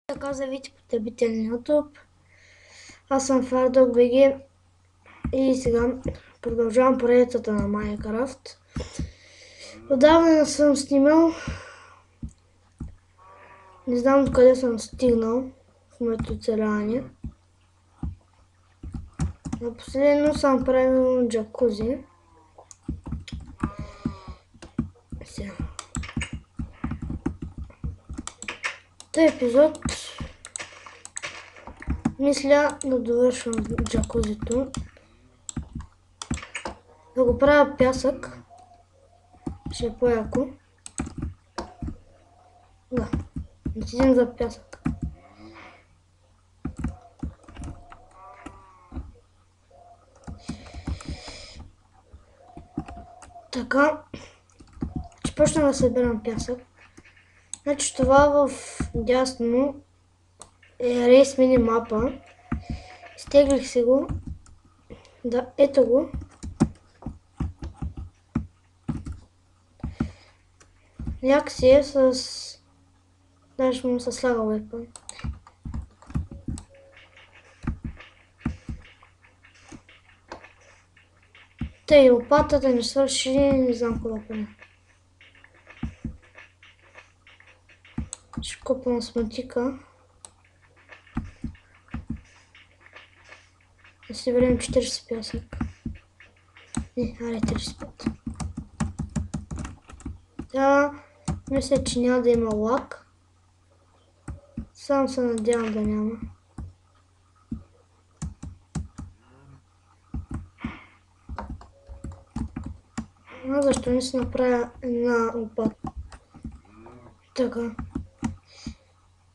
Така, здравейте потребители на YouTube. Аз съм FireDog.bg и сега продължавам поредицата на Minecraft. Отдавна не съм снимал. Не знам до къде съм стигнал в моето оцеляване. На последно съм правил джакузи. Сега. Този епизод мисля да довършвам джакузито. Да го правя пясък. Ще е по-яко. Да. Отидем за пясък. Така. Ще почна да събирам пясък. Значи това в дясно е Race минимапа. Изтеглих си го. Да, ето го. Як си е с... Даже му се слага weapon. Тъй, лопатата не свърши, не знам какво да правя. Ще купам сматика. Да си берем 40 пясък. Не, аре 35. Да, мисля, че няма да има лак. Само се надявам да няма. А защо не си направя една лопата? Така.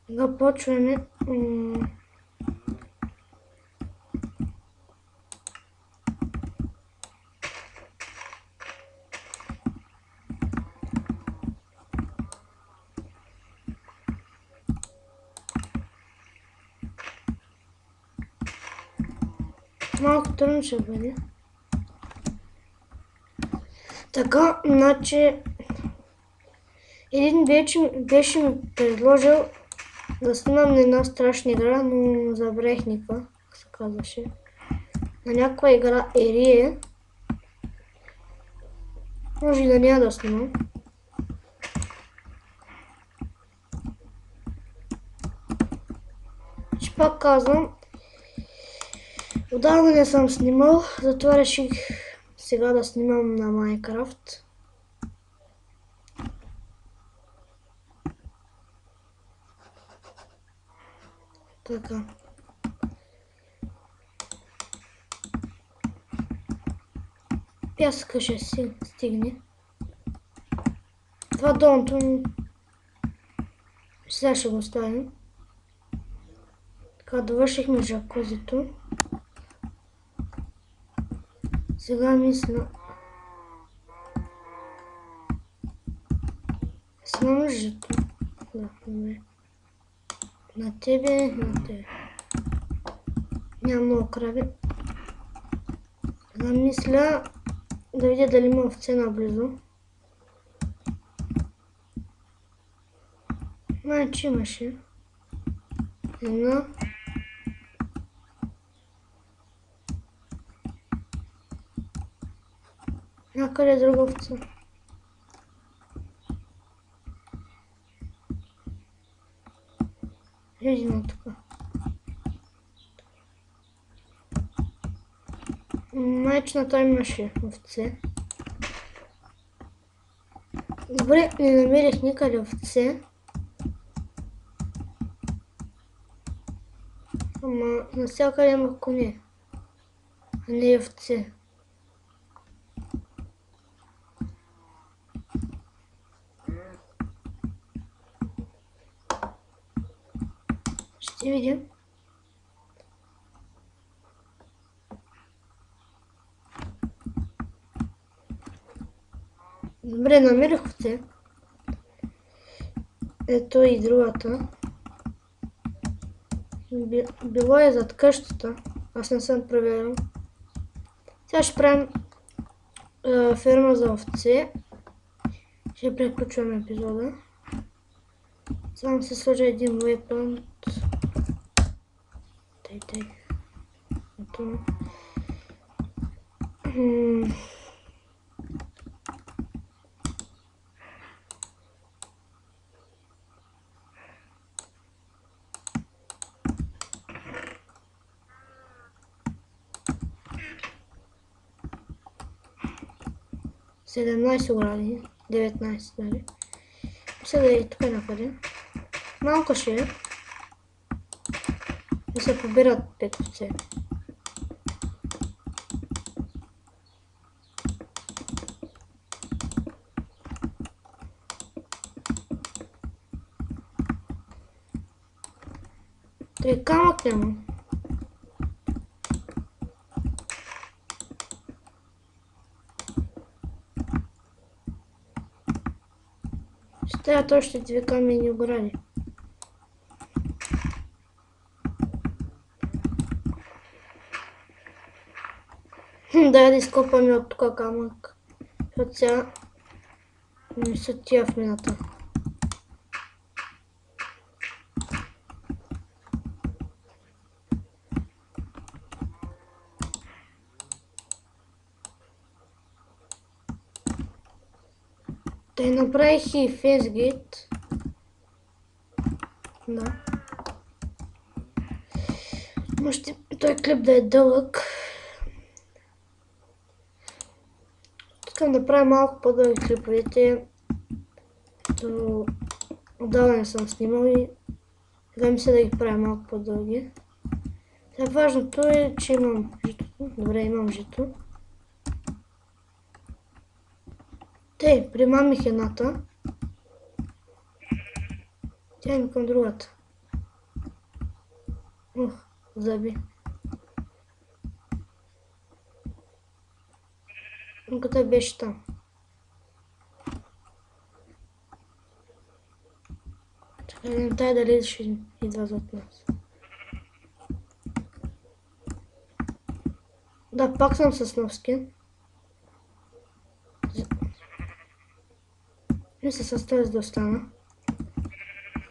Сега почваме. Малко трудно ще бъде. Така, значи един беше ми предложил да снимам на една страшна игра, но забравих никаква, как се казваше. На някаква игра Ерие. Може и да няма да снимам. Ще пак казвам, отдавна не съм снимал, затова реших сега да снимам на Minecraft. Така. Пясъка ще стигне. Това долното сега ще го оставим. Така, довършихме джакузито. Сега мисля... Снимам жито. Да, добре. На тебе, на тебе. Няма много крави. Сега мисля да видя дали има овце наблизо. Значи имаше. Една. Някъде е друга овца. Видимо така. Майчината имаше овце. Добре, не намерих никъде овце. Ама навсякъде има коне, а не овце. Ще видим. Добре, намерих овце. Ето и другата. Било е зад къщата. Аз не съм проверил. Сега ще правим ферма за овце. Ще приключвам епизода. Само се сложа един weapon. Тъй. Ето. Седемнайсет огради, 19 дали. Сега и тук нападе. Малко ще е. Да се побират петовце. Той камък няма. Ще трябва още две камени огради. Да изкопаме от тук камък. Защото сега не са тия в мината. Те направих и фейсгейт. Да. Може той клип да е дълъг. Искам да правя малко по-дълги клиповете. Отдавна не съм снимал и да ми се да ги правя малко по-дълги. Сега важното е, че имам житото. Добре, имам жито. Примамих едната. Тя има към другата. Зъби. Къде беше там? Чакай, тая дали ще идва зад нас. Да, пак съм с нов скин. Мисля с този да остана.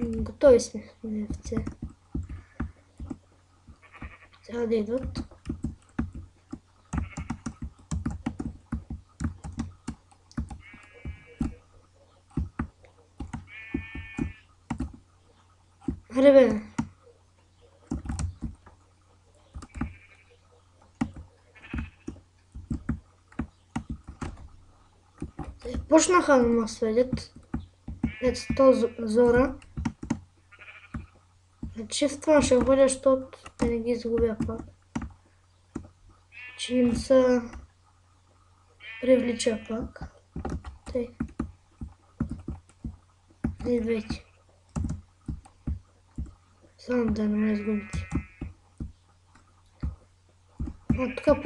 Готови сме, овце. Сега да идват. Аре бе. Почнаха да ме следят. Ето то Зора. Чифтвам ще ходя, защото да не ги изгубя пак. Че им се привлича пак. Тъй. Идвайте. Само да не ме изгубите. Тук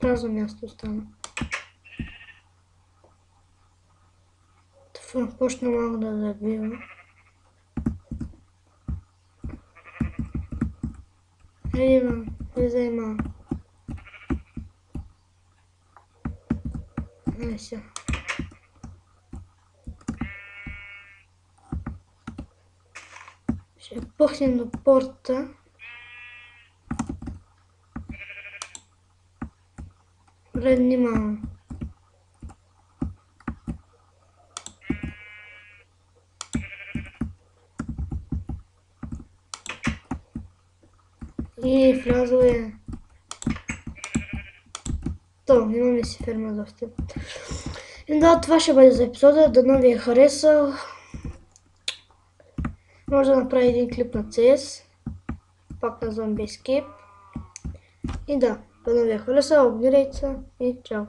празно място остана. Почна малко да забива. Влизай малко. Ай сега. Ще пъхнем до порта. Внимавам. И влязло е. Имаме си ферма за втеб. И да, това ще бъде за епизода. Дано ви е харесал. Може да направя един клип на CS. Пак на Zombie Escape. И да, дано ви е харесал. Абонирайте се и чао.